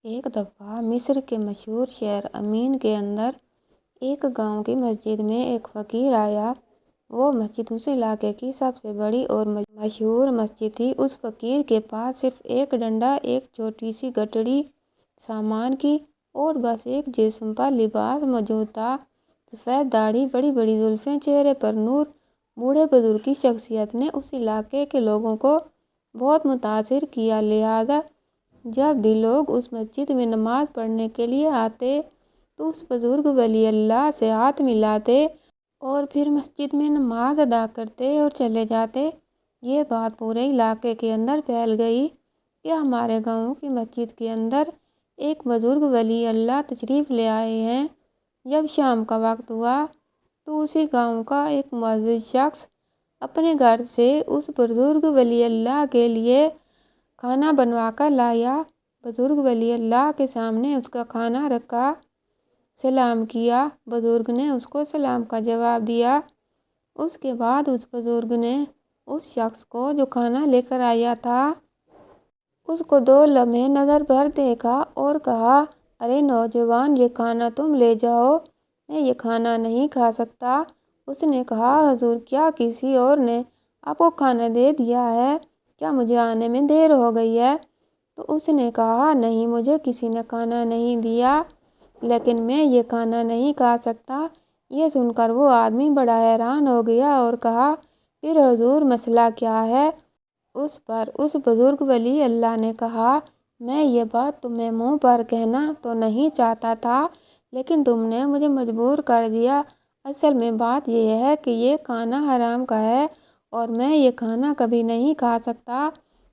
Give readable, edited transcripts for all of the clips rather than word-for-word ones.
ایک دفعہ مصر کے مشہور شہر امین کے اندر ایک گاؤں کی مسجد میں ایک فقیر آیا۔ وہ مسجد اس علاقے کی سب سے بڑی اور مشہور مسجد تھی۔ اس فقیر کے پاس صرف ایک ڈنڈا، ایک چھوٹی سی گٹڑی سامان کی اور بس ایک جسم پر لباس موجود تھا۔ سفید داڑھی، بڑی بڑی زلفیں، چہرے پر نور۔ بوڑھے بزرگ کی شخصیت نے اس علاقے کے لوگوں کو بہت متاثر کیا، لہٰذا جب بھی لوگ اس مسجد میں نماز پڑھنے کے لیے آتے تو اس بزرگ ولی اللہ سے ہاتھ ملاتے اور پھر مسجد میں نماز ادا کرتے اور چلے جاتے۔ یہ بات پورے علاقے کے اندر پھیل گئی کہ ہمارے گاؤں کی مسجد کے اندر ایک بزرگ ولی اللہ تشریف لے آئے ہیں۔ جب شام کا وقت ہوا تو اسی گاؤں کا ایک معزز شخص اپنے گھر سے اس بزرگ ولی اللہ کے لیے کھانا بنوا کر لایا۔ بزرگ ولی اللہ کے سامنے اس کا کھانا رکھا، سلام کیا۔ بزرگ نے اس کو سلام کا جواب دیا۔ اس کے بعد اس بزرگ نے اس شخص کو جو کھانا لے کر آیا تھا اس کو 2 لمحے نظر بھر دیکھا اور کہا، ارے نوجوان، یہ کھانا تم لے جاؤ، میں یہ کھانا نہیں کھا سکتا۔ اس نے کہا، حضور، کیا کسی اور نے آپ کو کھانا دے دیا ہے؟ کیا مجھے آنے میں دیر ہو گئی ہے؟ تو اس نے کہا، نہیں، مجھے کسی نے کھانا نہیں دیا، لیکن میں یہ کھانا نہیں کھا سکتا۔ یہ سن کر وہ آدمی بڑا حیران ہو گیا اور کہا، پھر حضور مسئلہ کیا ہے؟ اس پر اس بزرگ ولی اللہ نے کہا، میں یہ بات تمہیں منہ پر کہنا تو نہیں چاہتا تھا، لیکن تم نے مجھے مجبور کر دیا۔ اصل میں بات یہ ہے کہ یہ کھانا حرام کا ہے اور میں یہ کھانا کبھی نہیں کھا سکتا۔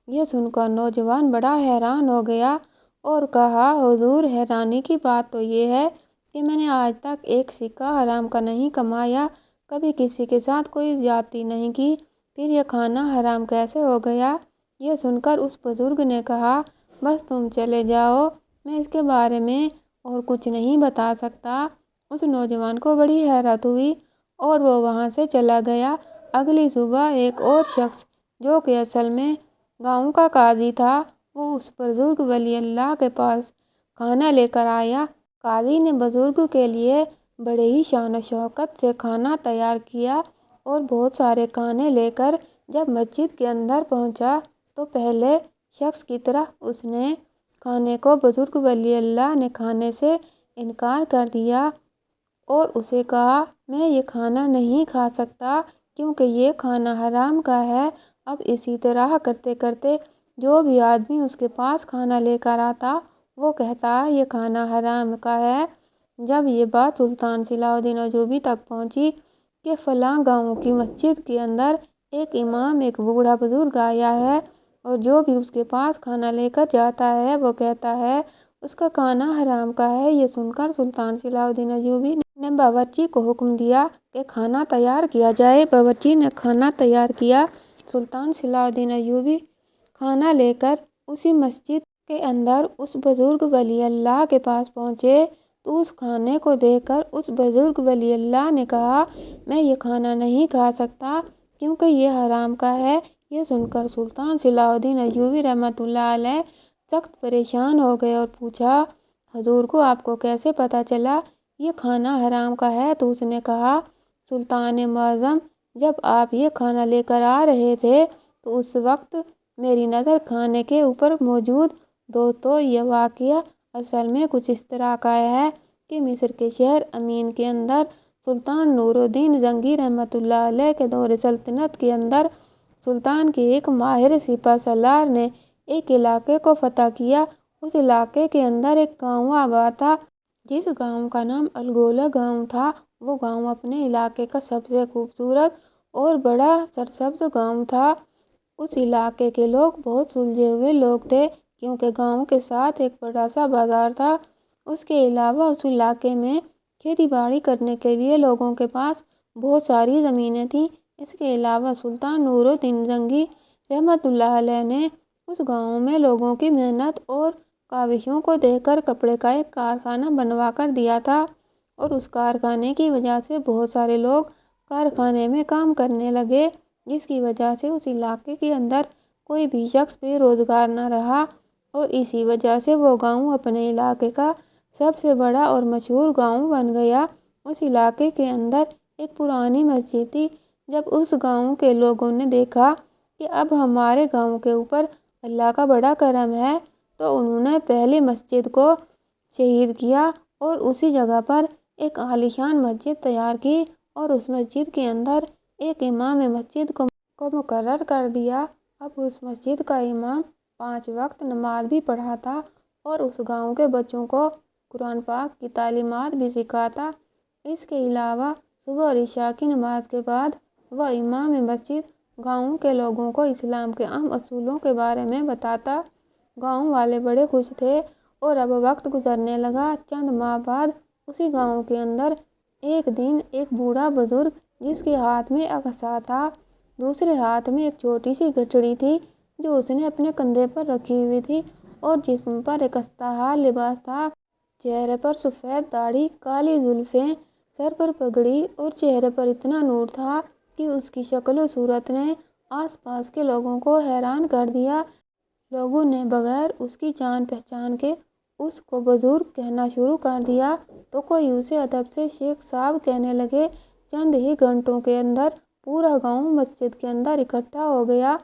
یہ سن کر نوجوان بڑا حیران ہو گیا اور کہا، حضور، حیرانی کی بات تو یہ ہے کہ میں نے آج تک ایک سکہ حرام کا نہیں کمایا، کبھی کسی کے ساتھ کوئی زیادتی نہیں کی، پھر یہ کھانا حرام کیسے ہو گیا؟ یہ سن کر اس بزرگ نے کہا، بس تم چلے جاؤ، میں اس کے بارے میں اور کچھ نہیں بتا سکتا۔ اس نوجوان کو بڑی حیرت ہوئی اور وہ وہاں سے چلا گیا۔ اگلی صبح ایک اور شخص جو کہ اصل میں گاؤں کا قاضی تھا، وہ اس بزرگ ولی اللہ کے پاس کھانا لے کر آیا۔ قاضی نے بزرگ کے لیے بڑے ہی شان و شوکت سے کھانا تیار کیا اور بہت سارے کھانے لے کر جب مسجد کے اندر پہنچا تو پہلے شخص کی طرح اس نے کھانے کو بزرگ ولی اللہ نے کھانے سے انکار کر دیا اور اسے کہا، میں یہ کھانا نہیں کھا سکتا کیونکہ یہ کھانا حرام کا ہے۔ اب اسی طرح کرتے کرتے جو بھی آدمی اس کے پاس کھانا لے کر آتا وہ کہتا، یہ کھانا حرام کا ہے۔ جب یہ بات سلطان صلاح الدین ایوبی تک پہنچی کہ فلاں گاؤں کی مسجد کے اندر ایک امام، ایک بوڑھا بزرگ آیا ہے اور جو بھی اس کے پاس کھانا لے کر جاتا ہے وہ کہتا ہے اس کا کھانا حرام کا ہے، یہ سن کر سلطان صلاح الدین ایوبی نے باورچی کو حکم دیا کہ کھانا تیار کیا جائے۔ باورچی نے کھانا تیار کیا۔ سلطان صلاح الدین ایوبی کھانا لے کر اسی مسجد کے اندر اس بزرگ ولی اللہ کے پاس پہنچے تو اس کھانے کو دیکھ کر اس بزرگ ولی اللہ نے کہا، میں یہ کھانا نہیں کھا سکتا کیونکہ یہ حرام کا ہے۔ یہ سن کر سلطان صلاح الدین ایوبی رحمۃ اللہ علیہ سخت پریشان ہو گئے اور پوچھا، حضور کو آپ کو کیسے پتہ چلا یہ کھانا حرام کا ہے؟ تو اس نے کہا، سلطان معظم، جب آپ یہ کھانا لے کر آ رہے تھے تو اس وقت میری نظر کھانے کے اوپر موجود تو یہ واقعہ اصل میں کچھ اس طرح کا ہے کہ مصر کے شہر امین کے اندر سلطان نور الدین زنگی رحمۃ اللہ علیہ کے دور سلطنت کے اندر سلطان کے ایک ماہر سپہ سالار نے ایک علاقے کو فتح کیا۔ اس علاقے کے اندر ایک گاؤں آباد تھا جس گاؤں کا نام الگولہ گاؤں تھا۔ وہ گاؤں اپنے علاقے کا سب سے خوبصورت اور بڑا سرسبز گاؤں تھا۔ اس علاقے کے لوگ بہت سلجھے ہوئے لوگ تھے کیونکہ گاؤں کے ساتھ ایک بڑا سا بازار تھا۔ اس کے علاوہ اس علاقے میں کھیتی باڑی کرنے کے لیے لوگوں کے پاس بہت ساری زمینیں تھیں۔ اس کے علاوہ سلطان نور الدین زنگی رحمۃ اللہ علیہ نے اس گاؤں میں لوگوں کی محنت اور کاوشوں کو دیکھ کر کپڑے کا ایک کارخانہ بنوا کر دیا تھا اور اس کارخانے کی وجہ سے بہت سارے لوگ کارخانے میں کام کرنے لگے، جس کی وجہ سے اس علاقے کے اندر کوئی بھی شخص بے روزگار نہ رہا۔ اور اسی وجہ سے وہ گاؤں اپنے علاقے کا سب سے بڑا اور مشہور گاؤں بن گیا۔ اس علاقے کے اندر ایک پرانی مسجد تھی۔ جب اس گاؤں کے لوگوں نے دیکھا کہ اب ہمارے گاؤں کے اوپر اللہ کا بڑا کرم ہے، تو انہوں نے پہلی مسجد کو شہید کیا اور اسی جگہ پر ایک عالیشان مسجد تیار کی اور اس مسجد کے اندر ایک امام مسجد کو مقرر کر دیا۔ اب اس مسجد کا امام 5 وقت نماز بھی پڑھاتا اور اس گاؤں کے بچوں کو قرآن پاک کی تعلیمات بھی سکھاتا۔ اس کے علاوہ صبح اور عشاء کی نماز کے بعد وہ امام مسجد گاؤں کے لوگوں کو اسلام کے اہم اصولوں کے بارے میں بتاتا۔ گاؤں والے بڑے خوش تھے اور اب وقت گزرنے لگا۔ چند ماہ بعد اسی گاؤں کے اندر ایک دن ایک بوڑھا بزرگ، جس کے ہاتھ میں ایک عصا تھا، دوسرے ہاتھ میں ایک چھوٹی سی گٹھڑی تھی جو اس نے اپنے کندھے پر رکھی ہوئی تھی، اور جسم پر ایک خستہ لباس تھا۔ چہرے پر سفید داڑھی، کالی زلفیں، سر پر پگڑی اور چہرے پر اتنا نور تھا کہ اس کی شکل و صورت نے آس پاس کے لوگوں کو حیران کر دیا۔ لوگوں نے بغیر اس کی جان پہچان کے اس کو بزرگ کہنا شروع کر دیا، تو کوئی اسے ادب سے شیخ صاحب کہنے لگے۔ چند ہی گھنٹوں کے اندر پورا گاؤں مسجد کے اندر اکٹھا ہو گیا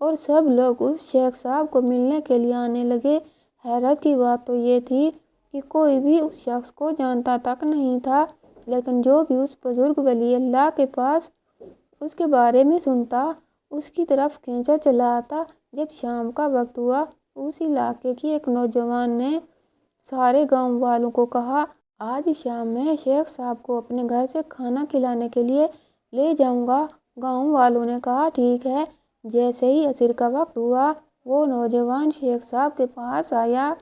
اور سب لوگ اس شیخ صاحب کو ملنے کے لیے آنے لگے۔ حیرت کی بات تو یہ تھی کہ کوئی بھی اس شخص کو جانتا تک نہیں تھا، لیکن جو بھی اس بزرگ ولی اللہ کے پاس اس کے بارے میں سنتا، اس کی طرف کھینچا چلا آتا۔ جب شام کا وقت ہوا، اس علاقے کی ایک نوجوان نے سارے گاؤں والوں کو کہا، آج شام میں شیخ صاحب کو اپنے گھر سے کھانا کھلانے کے لیے لے جاؤں گا۔ گاؤں والوں نے کہا، ٹھیک ہے۔ جیسے ہی عصر کا وقت ہوا، وہ نوجوان شیخ صاحب کے پاس آیا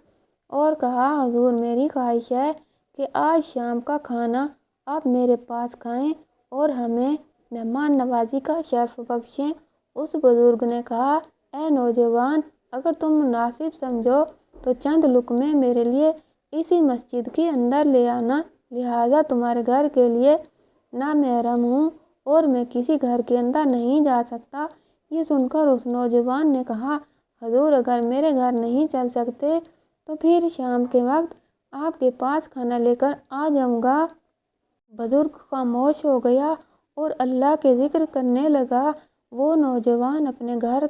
اور کہا، حضور، میری خواہش ہے کہ آج شام کا کھانا آپ میرے پاس کھائیں اور ہمیں مہمان نوازی کا شرف بخشیں۔ اس بزرگ نے کہا، اے نوجوان، اگر تم مناسب سمجھو تو چند لقمے میرے لیے اسی مسجد کے اندر لے آنا، لہٰذا تمہارے گھر کے لیے نامحرم ہوں اور میں کسی گھر کے اندر نہیں جا سکتا۔ یہ سن کر اس نوجوان نے کہا، حضور، اگر میرے گھر نہیں چل سکتے تو پھر شام کے وقت آپ کے پاس کھانا لے کر آ جاؤں گا۔ بزرگ خاموش ہو گیا اور اللہ کے ذکر کرنے لگا۔ وہ نوجوان اپنے گھر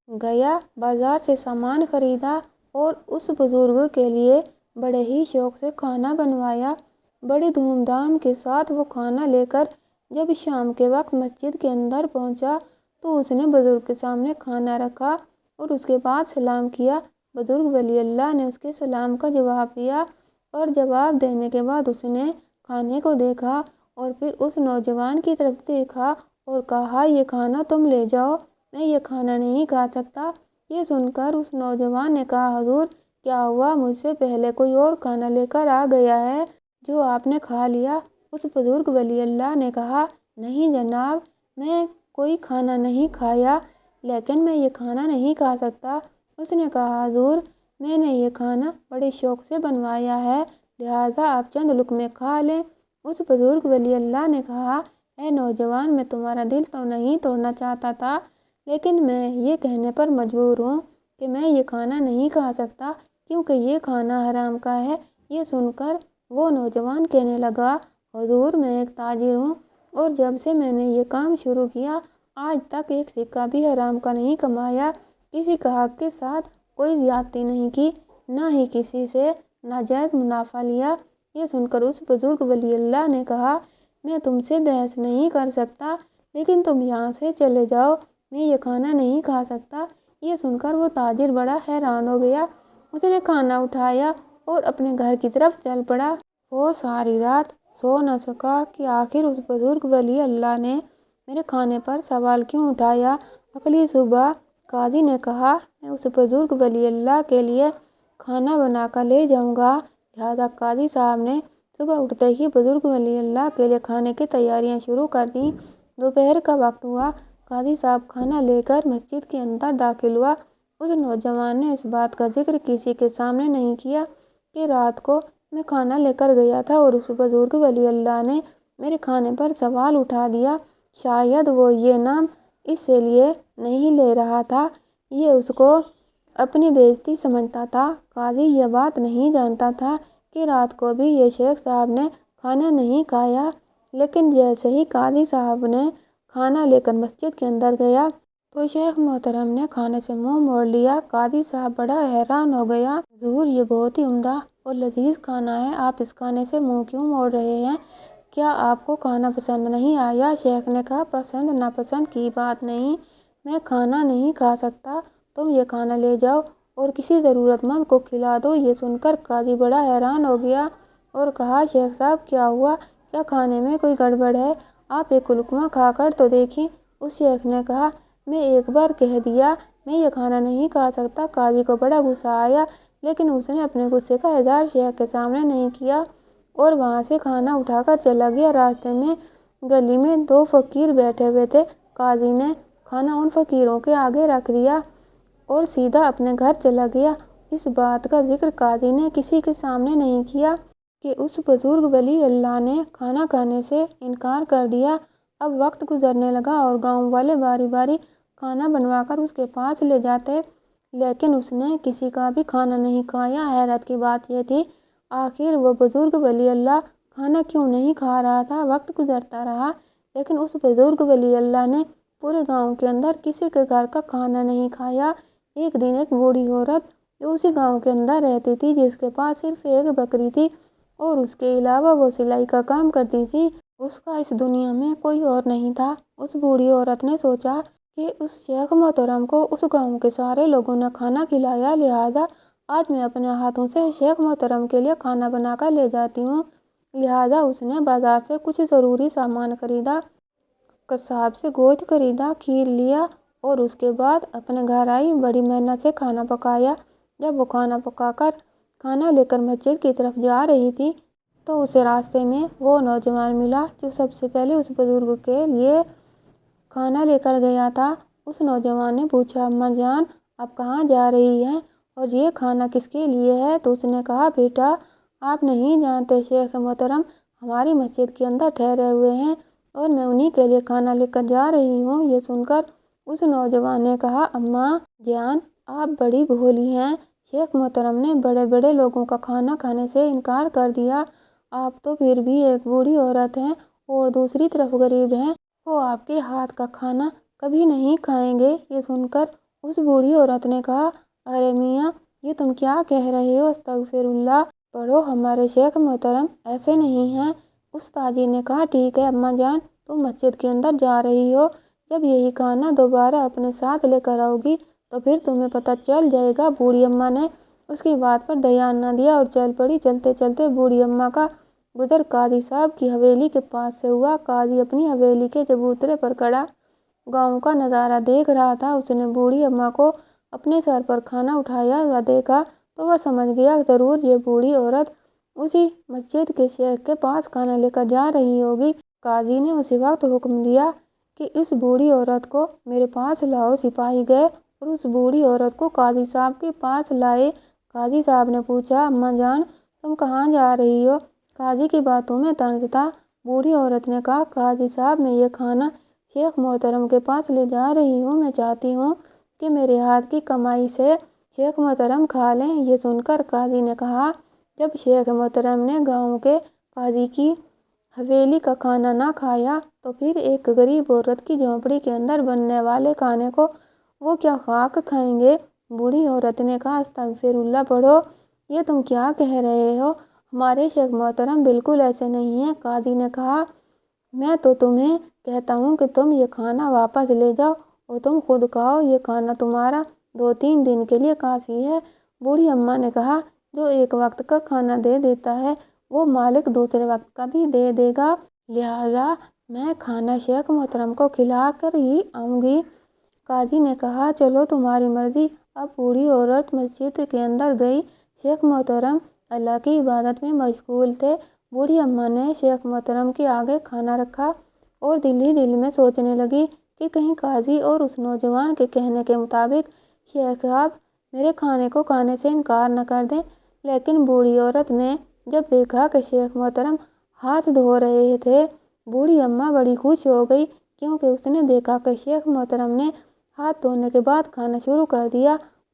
گیا، بازار سے سامان خریدا اور اس بزرگ کے لیے بڑے ہی شوق سے کھانا بنوایا۔ بڑی دھوم دھام کے ساتھ وہ کھانا لے کر جب شام کے وقت مسجد کے اندر پہنچا تو اس نے بزرگ کے سامنے کھانا رکھا اور اس کے بعد سلام کیا۔ بزرگ ولی اللہ نے اس کے سلام کا جواب دیا اور جواب دینے کے بعد اس نے کھانے کو دیکھا اور پھر اس نوجوان کی طرف دیکھا اور کہا، یہ کھانا تم لے جاؤ، میں یہ کھانا نہیں کھا سکتا۔ یہ سن کر اس نوجوان نے کہا، حضور، کیا ہوا؟ مجھ سے پہلے کوئی اور کھانا لے کر آ گیا ہے جو آپ نے کھا لیا؟ اس بزرگ ولی اللہ نے کہا، نہیں جناب، میں کوئی کھانا نہیں کھایا، لیکن میں یہ کھانا نہیں کھا سکتا۔ اس نے کہا، حضور، میں نے یہ کھانا بڑے شوق سے بنوایا ہے، لہٰذا آپ چند لقمے کھا لیں۔ اس بزرگ ولی اللہ نے کہا، اے نوجوان، میں تمہارا دل تو نہیں توڑنا چاہتا تھا، لیکن میں یہ کہنے پر مجبور ہوں کہ میں یہ کھانا نہیں کھا سکتا کیونکہ یہ کھانا حرام کا ہے۔ یہ سن کر وہ نوجوان کہنے لگا، حضور، میں ایک تاجر ہوں اور جب سے میں نے یہ کام شروع کیا آج تک ایک سکہ بھی حرام کا نہیں کمایا، کسی کا حق کے ساتھ کوئی زیادتی نہیں کی، نہ ہی کسی سے ناجائز منافع لیا۔ یہ سن کر اس بزرگ ولی اللہ نے کہا، میں تم سے بحث نہیں کر سکتا، لیکن تم یہاں سے چلے جاؤ، میں یہ کھانا نہیں کھا سکتا۔ یہ سن کر وہ تاجر بڑا حیران ہو گیا۔ اس نے کھانا اٹھایا اور اپنے گھر کی طرف چل پڑا۔ وہ ساری رات سو نہ سکا کہ آخر اس بزرگ ولی اللہ نے میرے کھانے پر سوال کیوں اٹھایا۔ اگلی صبح قاضی نے کہا، میں اس بزرگ ولی اللہ کے لیے کھانا بنا کر لے جاؤں گا، لہٰذا قاضی صاحب نے صبح اٹھتے ہی بزرگ ولی اللہ کے لیے کھانے کی تیاریاں شروع کر دیں۔ دوپہر کا وقت ہوا، قاضی صاحب کھانا لے کر مسجد کے اندر داخل ہوا۔ اس نوجوان نے اس بات کا ذکر کسی کے سامنے نہیں کیا کہ رات کو میں کھانا لے کر گیا تھا اور اس بزرگ ولی اللہ نے میرے کھانے پر سوال اٹھا دیا۔ شاید وہ یہ نام اس لیے نہیں لے رہا تھا، یہ اس کو اپنی بےعزتی سمجھتا تھا۔ قاضی یہ بات نہیں جانتا تھا کہ رات کو بھی یہ شیخ صاحب نے کھانا نہیں کھایا، لیکن جیسے ہی قاضی صاحب نے کھانا لے کر مسجد کے اندر گیا تو شیخ محترم نے کھانے سے منہ موڑ لیا۔ قاضی صاحب بڑا حیران ہو گیا۔ حضور، یہ بہت ہی عمدہ اور لذیذ کھانا ہے، آپ اس کھانے سے منہ کیوں موڑ رہے ہیں؟ کیا آپ کو کھانا پسند نہیں آیا؟ شیخ نے کہا، پسند ناپسند کی بات نہیں، میں کھانا نہیں کھا سکتا، تم یہ کھانا لے جاؤ اور کسی ضرورت مند کو کھلا دو۔ یہ سن کر قاضی بڑا حیران ہو گیا اور کہا، شیخ صاحب کیا ہوا؟ کیا کھانے میں کوئی گڑبڑ ہے؟ آپ ایک لقمہ کھا کر تو دیکھیں۔ اس شیخ نے کہا، میں ایک بار کہہ دیا میں یہ کھانا نہیں کھا سکتا۔ قاضی کو بڑا غصہ آیا، لیکن اس نے اپنے غصے کا اظہار شیخ کے سامنے نہیں کیا اور وہاں سے کھانا اٹھا کر چلا گیا۔ راستے میں گلی میں دو فقیر بیٹھے ہوئے تھے۔ قاضی نے کھانا ان فقیروں کے آگے رکھ دیا اور سیدھا اپنے گھر چلا گیا۔ اس بات کا ذکر قاضی نے کسی کے سامنے نہیں کیا کہ اس بزرگ ولی اللہ نے کھانا کھانے سے انکار کر دیا۔ اب وقت گزرنے لگا اور گاؤں والے باری باری کھانا بنوا کر اس کے پاس لے جاتے، لیکن اس نے کسی کا بھی کھانا نہیں کھایا۔ حیرت کی بات یہ تھی، آخر وہ بزرگ ولی اللہ کھانا کیوں نہیں کھا رہا تھا؟ وقت گزرتا رہا، لیکن اس بزرگ ولی اللہ نے پورے گاؤں کے اندر کسی کے گھر کا کھانا نہیں کھایا۔ ایک دن ایک بوڑھی عورت جو اسی گاؤں کے اندر رہتی تھی، جس کے پاس صرف ایک بکری تھی اور اس کے علاوہ وہ سلائی کا کام کرتی تھی، اس کا اس دنیا میں کوئی اور نہیں تھا۔ اس بوڑھی عورت نے سوچا کہ اس شیخ محترم کو اس گاؤں کے سارے لوگوں نے کھانا کھلایا، لہٰذا آج میں اپنے ہاتھوں سے شیخ محترم کے لیے کھانا بنا کر لے جاتی ہوں۔ لہٰذا اس نے بازار سے کچھ ضروری سامان خریدا، قصاب سے گوشت خریدا، کھیر لیا اور اس کے بعد اپنے گھر آئی۔ بڑی محنت سے کھانا پکایا۔ جب وہ کھانا پکا کر کھانا لے کر مسجد کی طرف جا رہی تھی تو اسے راستے میں وہ نوجوان ملا جو سب سے پہلے اس بزرگ کے لیے کھانا لے کر گیا تھا۔ اس نوجوان نے پوچھا، اماں جان آپ کہاں جا رہی ہیں اور یہ کھانا کس کے لیے ہے؟ تو اس نے کہا، بیٹا آپ نہیں جانتے، شیخ محترم ہماری مسجد کے اندر ٹھہرے ہوئے ہیں اور میں انہی کے لیے کھانا لے کر جا رہی ہوں۔ یہ سن کر اس نوجوان نے کہا، اماں جان آپ بڑی بھولی ہیں، شیخ محترم نے بڑے بڑے لوگوں کا کھانا کھانے سے انکار کر دیا، آپ تو پھر بھی ایک بوڑھی عورت ہیں اور دوسری طرف غریب ہیں، وہ آپ کے ہاتھ کا کھانا کبھی نہیں کھائیں گے۔ یہ سن کر اس بوڑھی عورت نے کہا، ارے میاں یہ تم کیا کہہ رہے ہو؟ استغفر اللہ پڑھو، ہمارے شیخ محترم ایسے نہیں ہیں۔ استاد جی نے کہا، ٹھیک ہے اماں جان، تم مسجد کے اندر جا رہی ہو، جب یہی کھانا دوبارہ اپنے ساتھ لے کر آؤ گی تو پھر تمہیں پتہ چل جائے گا۔ بوڑھی اماں نے اس کی بات پر دھیان نہ دیا اور چل پڑی۔ چلتے چلتے بوڑھی اماں کا گزر قاضی صاحب کی حویلی کے پاس سے ہوا۔ قاضی اپنی حویلی کے چبوترے پر کھڑا گاؤں کا نظارہ دیکھ رہا تھا۔ اس نے بوڑھی اماں کو اپنے سر پر کھانا اٹھایا ہوا دیکھا تو وہ سمجھ گیا، ضرور یہ بوڑھی عورت اسی مسجد کے شیخ کے پاس کھانا لے کر جا رہی ہوگی۔ قاضی نے اسی وقت حکم دیا کہ اس بوڑھی عورت کو میرے پاس لاؤ۔ سپاہی گئے اور اس بوڑھی عورت کو قاضی صاحب کے پاس لائے۔ قاضی صاحب نے پوچھا، اماں جان تم کہاں جا رہی ہو؟ قاضی کی باتوں میں طنز تھا۔ بوڑھی عورت نے کہا، قاضی صاحب میں یہ کھانا شیخ محترم کے پاس لے جا رہی ہوں، میں چاہتی ہوں کہ میرے ہاتھ کی کمائی سے شیخ محترم کھا لیں۔ یہ سن کر قاضی نے کہا، جب شیخ محترم نے گاؤں کے قاضی کی حویلی کا کھانا نہ کھایا تو پھر ایک غریب عورت کی جھونپڑی کے اندر بننے والے کھانے کو وہ کیا خاک کھائیں گے؟ بوڑھی عورت نے کہا، استغفر اللہ پڑھو، یہ تم کیا کہہ رہے ہو؟ ہمارے شیخ محترم بالکل ایسے نہیں ہیں۔ قاضی نے کہا، میں تو تمہیں کہتا ہوں کہ تم یہ کھانا واپس لے جاؤ اور تم خود کھاؤ، یہ کھانا تمہارا 2-3 دن کے لیے کافی ہے۔ بوڑھی اماں نے کہا، جو ایک وقت کا کھانا دے دیتا ہے وہ مالک دوسرے وقت کا بھی دے دے گا، لہٰذا میں کھانا شیخ محترم کو کھلا کر ہی آؤں گی۔ قاضی نے کہا، چلو تمہاری مرضی۔ اب بوڑھی عورت مسجد کے اندر گئی۔ شیخ محترم اللہ کی عبادت میں مشغول تھے۔ بوڑھی اماں نے شیخ محترم کے آگے کھانا رکھا اور دل ہی دل میں سوچنے لگی کہ کہیں قاضی اور اس نوجوان کے کہنے کے مطابق شیخ صاحب میرے کھانے کو کھانے سے انکار نہ کر دیں۔ لیکن بوڑھی عورت نے جب دیکھا کہ شیخ محترم ہاتھ دھو رہے تھے، بوڑھی اماں بڑی خوش ہو گئی، کیونکہ اس نے دیکھا کہ شیخ محترم نے ہاتھ دھونے کے بعد کھانا شروع کر دیا۔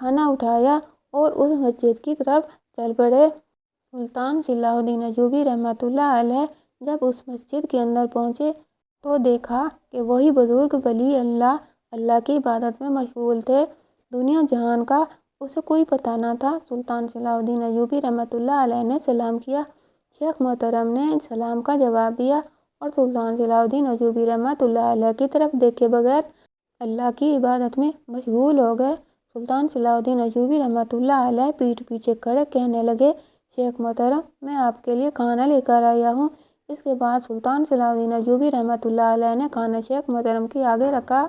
کھانا اٹھایا اور اس مسجد کی طرف چل پڑے۔ سلطان صلاح الدین ایوبی رحمۃ اللہ علیہ جب اس مسجد کے اندر پہنچے تو دیکھا کہ وہی بزرگ ولی اللہ کی عبادت میں مشغول تھے۔ دنیا جہان کا اسے کوئی پتہ نہ تھا۔ سلطان صلاح الدین ایوبی رحمۃ اللہ علیہ نے سلام کیا۔ شیخ محترم نے سلام کا جواب دیا اور سلطان صلاح الدین ایوبی رحمۃ اللہ علیہ کی طرف دیکھے بغیر اللہ کی عبادت میں مشغول ہو گئے۔ سلطان صلاح الدین ایوبی رحمۃ اللہ علیہ پیٹھ پیچھے کھڑے کہنے لگے، شیخ محترم میں آپ کے لیے کھانا لے کر آیا ہوں۔ اس کے بعد سلطان صلاح الدین ایوبی رحمۃ اللہ علیہ نے کھانا شیخ محترم کے آگے رکھا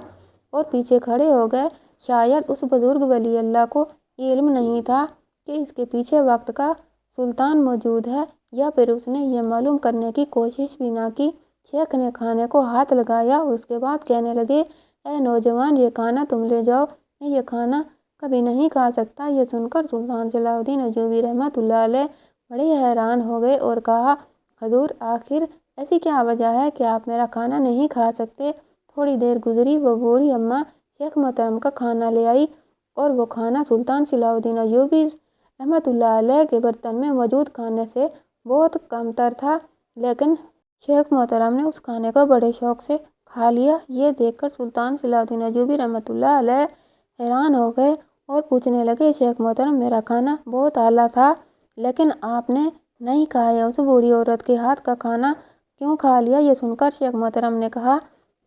اور پیچھے کھڑے ہو گئے۔ شاید اس بزرگ ولی اللہ کو یہ علم نہیں تھا کہ اس کے پیچھے وقت کا سلطان موجود ہے، یا پھر اس نے یہ معلوم کرنے کی کوشش بھی نہ کی۔ شیخ نے کھانے کو ہاتھ لگایا اور اس کے بعد کہنے لگے، اے نوجوان یہ کھانا تم لے جاؤ، میں یہ کھانا کبھی نہیں کھا سکتا۔ یہ سن کر سلطان صلاح الدین ایوبی رحمۃ اللہ علیہ بڑے حیران ہو گئے اور کہا، حضور آخر ایسی کیا وجہ ہے کہ آپ میرا کھانا نہیں کھا سکتے؟ تھوڑی دیر گزری، وہ بوڑھی اماں شیخ محترم کا کھانا لے آئی اور وہ کھانا سلطان صلاح الدین ایوبی رحمۃ اللہ علیہ کے برتن میں موجود کھانے سے بہت کم تر تھا، لیکن شیخ محترم نے اس کھانے کو بڑے شوق سے کھا لیا۔ یہ دیکھ کر سلطان صلاح الدین ایوبی رحمۃ اللہ علیہ حیران ہو گئے اور پوچھنے لگے، شیخ محترم میرا کھانا بہت اعلیٰ تھا لیکن آپ نے نہیں کھایا، اس بوڑھی عورت کے ہاتھ کا کھانا کیوں کھا لیا؟ یہ سن کر شیخ محترم نے کہا،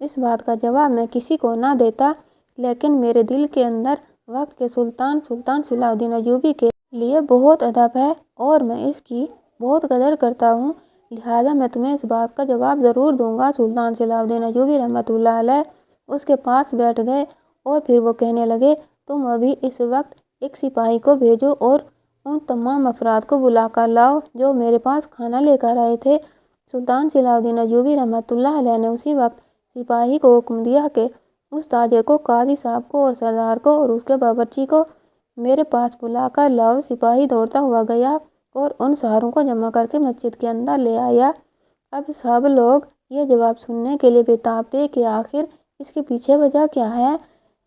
اس بات کا جواب میں کسی کو نہ دیتا، لیکن میرے دل کے اندر وقت کے سلطان صلاح الدین ایوبی کے لیے بہت ادب ہے اور میں اس کی بہت قدر کرتا ہوں، لہٰذا میں تمہیں اس بات کا جواب ضرور دوں گا۔ سلطان صلاح الدین ایوبی رحمۃ اللہ علیہ اس کے پاس بیٹھ گئے اور پھر وہ کہنے لگے، تم ابھی اس وقت ایک سپاہی کو بھیجو اور ان تمام افراد کو بلا کر لاؤ جو میرے پاس کھانا لے کر آئے تھے۔ سلطان صلاح الدین ایوبی رحمۃ اللہ علیہ نے اسی وقت سپاہی کو حکم دیا کہ اس تاجر کو، قاضی صاحب کو اور سردار کو اور اس کے باورچی کو میرے پاس بلا کر لاؤ۔ سپاہی دوڑتا ہوا گیا اور ان ساروں کو جمع کر کے مسجد کے اندر لے آیا۔ اب سب لوگ یہ جواب سننے کے لیے بےتاب تھے کہ آخر اس کے پیچھے وجہ کیا ہے۔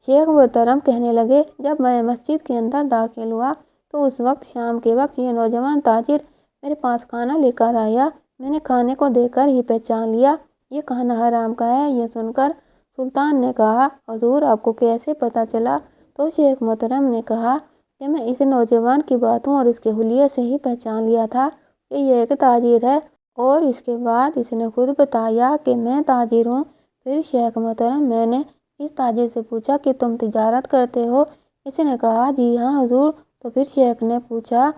شیخ محترم کہنے لگے، جب میں مسجد کے اندر داخل ہوا تو اس وقت شام کے وقت یہ نوجوان تاجر میرے پاس کھانا لے کر آیا۔ میں نے کھانے کو دیکھ کر ہی پہچان لیا یہ کھانا حرام کا ہے۔ یہ سن کر سلطان نے کہا، حضور آپ کو کیسے پتہ چلا؟ تو شیخ محترم نے کہا کہ میں اس نوجوان کی باتوں اور اس کے حلیے سے ہی پہچان لیا تھا کہ یہ ایک تاجر ہے، اور اس کے بعد اس نے خود بتایا کہ میں تاجر ہوں۔ پھر شیخ محترم میں نے اس تاجر سے پوچھا کہ تم تجارت کرتے ہو؟ اس نے کہا، جی ہاں حضور۔ تو پھر شیخ نے پوچھا،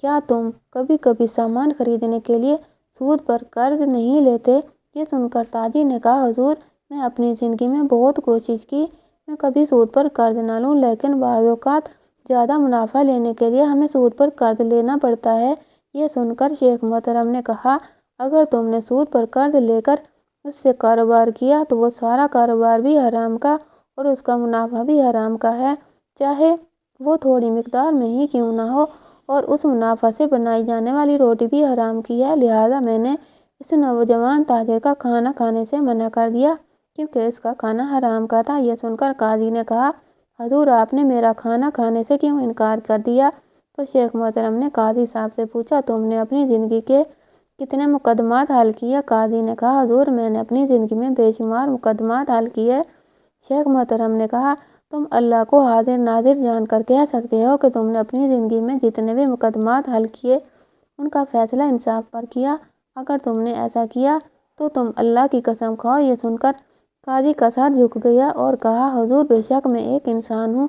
کیا تم کبھی کبھی سامان خریدنے کے لیے سود پر قرض نہیں لیتے؟ یہ سن کر تاجر نے کہا، حضور میں اپنی زندگی میں بہت کوشش کی میں کبھی سود پر قرض نہ لوں، لیکن بعض اوقات زیادہ منافع لینے کے لیے ہمیں سود پر قرض لینا پڑتا ہے۔ یہ سن کر شیخ محترم نے کہا، اگر تم نے سود پر قرض لے کر اس سے کاروبار کیا تو وہ سارا کاروبار بھی حرام کا اور اس کا منافع بھی حرام کا ہے، چاہے وہ تھوڑی مقدار میں ہی کیوں نہ ہو، اور اس منافع سے بنائی جانے والی روٹی بھی حرام کی ہے، لہٰذا میں نے اس نوجوان تاجر کا کھانا کھانے سے منع کر دیا کیونکہ اس کا کھانا حرام کا تھا۔ یہ سن کر قاضی نے کہا، حضور آپ نے میرا کھانا کھانے سے کیوں انکار کر دیا؟ تو شیخ محترم نے قاضی صاحب سے پوچھا، تم نے اپنی زندگی کے کتنے مقدمات حل کیے؟ قاضی نے کہا، حضور میں نے اپنی زندگی میں بے شمار مقدمات حل کیے۔ شیخ محترم نے کہا، تم اللہ کو حاضر ناظر جان کر کہہ سکتے ہو کہ تم نے اپنی زندگی میں جتنے بھی مقدمات حل کیے ان کا فیصلہ انصاف پر کیا؟ اگر تم نے ایسا کیا تو تم اللہ کی قسم کھاؤ۔ یہ سن کر قاضی کا سر جھک گیا اور کہا، حضور بے شک میں ایک انسان ہوں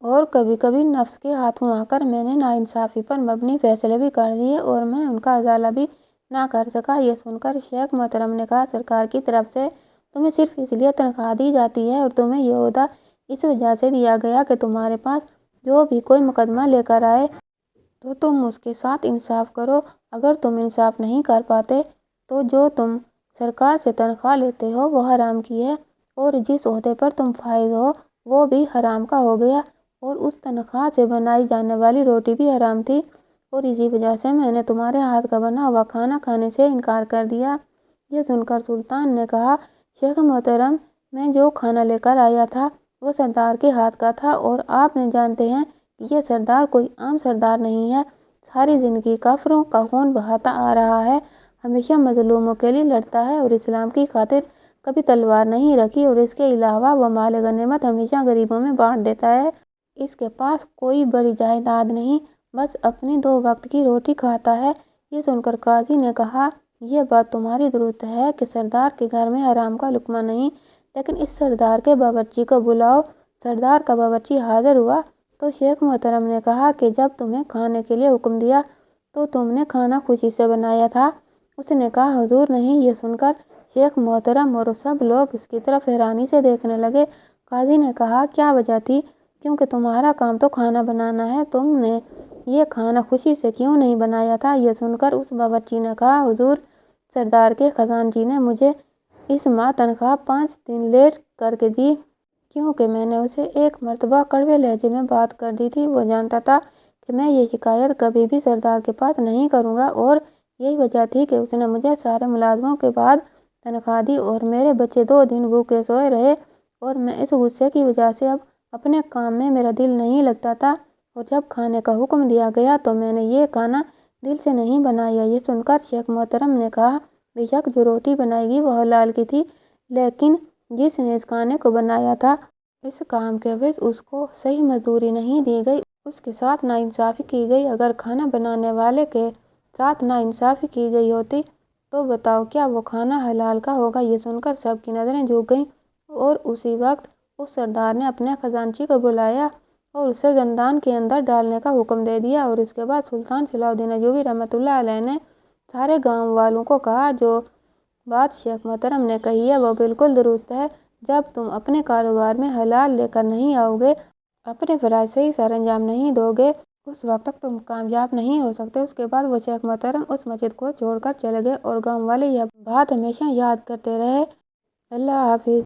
اور کبھی کبھی نفس کے ہاتھوں آ کر میں نے ناانصافی پر مبنی فیصلے بھی کر دیے اور میں ان کا ازالہ بھی نہ کر سکا۔ یہ سن کر شیخ محترم نے کہا، سرکار کی طرف سے تمہیں صرف اس لیے تنخواہ دی جاتی ہے اور تمہیں یہ عہدہ اس وجہ سے دیا گیا کہ تمہارے پاس جو بھی کوئی مقدمہ لے کر آئے تو تم اس کے ساتھ انصاف کرو۔ اگر تم انصاف نہیں کر پاتے تو جو تم سرکار سے تنخواہ لیتے ہو وہ حرام کی ہے، اور جس عہدے پر تم فائز ہو وہ بھی حرام کا ہو گیا، اور اس تنخواہ سے بنائی جانے والی روٹی بھی حرام تھی، اور اسی وجہ سے میں نے تمہارے ہاتھ کا بنا ہوا کھانا کھانے سے انکار کر دیا۔ یہ سن کر سلطان نے کہا، شیخ محترم میں جو کھانا لے کر آیا تھا وہ سردار کے ہاتھ کا تھا، اور آپ نے جانتے ہیں یہ سردار کوئی عام سردار نہیں ہے، ساری زندگی کافروں کا خون بہاتا آ رہا ہے، ہمیشہ مظلوموں کے لیے لڑتا ہے اور اسلام کی خاطر کبھی تلوار نہیں رکھی، اور اس کے علاوہ وہ مال غنیمت ہمیشہ غریبوں میں بانٹ دیتا ہے۔ اس کے پاس کوئی بڑی جائیداد نہیں، بس اپنی 2 وقت کی روٹی کھاتا ہے۔ یہ سن کر قاضی نے کہا، یہ بات تمہاری درست ہے کہ سردار کے گھر میں حرام کا لقمہ نہیں، لیکن اس سردار کے باورچی کو بلاؤ۔ سردار کا باورچی حاضر ہوا تو شیخ محترم نے کہا کہ جب تمہیں کھانے کے لیے حکم دیا تو تم نے کھانا خوشی سے بنایا تھا؟ اس نے کہا، حضور نہیں۔ یہ سن کر شیخ محترم اور سب لوگ اس کی طرف حیرانی سے دیکھنے لگے۔ قاضی نے کہا، کیا وجہ تھی؟ کیونکہ تمہارا کام تو کھانا بنانا ہے، تم نے یہ کھانا خوشی سے کیوں نہیں بنایا تھا؟ یہ سن کر اس باورچی نے کہا، حضور، سردار کے خزانچی نے مجھے اس ماہ تنخواہ 5 دن لیٹ کر کے دی، کیونکہ میں نے اسے ایک مرتبہ کڑوے لہجے میں بات کر دی تھی۔ وہ جانتا تھا کہ میں یہ شکایت کبھی بھی سردار کے پاس نہیں کروں گا، اور یہی وجہ تھی کہ اس نے مجھے سارے ملازموں کے بعد تنخواہ دی اور میرے بچے 2 دن بھوکے سوئے رہے، اور میں اس غصے کی وجہ سے اب اپنے کام میں میرا دل نہیں لگتا تھا، اور جب کھانے کا حکم دیا گیا تو میں نے یہ کھانا دل سے نہیں بنایا۔ یہ سن کر شیخ محترم نے کہا، بے شک جو روٹی بنائی گئی وہ حلال کی تھی، لیکن جس نے اس کھانے کو بنایا تھا اس کام کے عوض اس کو صحیح مزدوری نہیں دی گئی، اس کے ساتھ ناانصافی کی گئی۔ اگر کھانا بنانے والے کے ساتھ ناانصافی کی گئی ہوتی تو بتاؤ کیا وہ کھانا حلال کا ہوگا؟ یہ سن کر سب کی نظریں جھک گئیں، اور اسی وقت اس سردار نے اپنے خزانچی کو بلایا اور اسے زندان کے اندر ڈالنے کا حکم دے دیا۔ اور اس کے بعد سلطان صلاح الدین ایوبی رحمۃ اللہ علیہ نے سارے گاؤں والوں کو کہا، جو بات شیخ محترم نے کہی ہے وہ بالکل درست ہے، جب تم اپنے کاروبار میں حلال لے کر نہیں آؤ گے، اپنے فرائض صحیح سر انجام نہیں دو گے، اس وقت تک تم کامیاب نہیں ہو سکتے۔ اس کے بعد وہ شیخ محترم اس مسجد کو چھوڑ کر چلے گئے، اور گاؤں والے یہ بات ہمیشہ یاد کرتے رہے۔ اللہ حافظ۔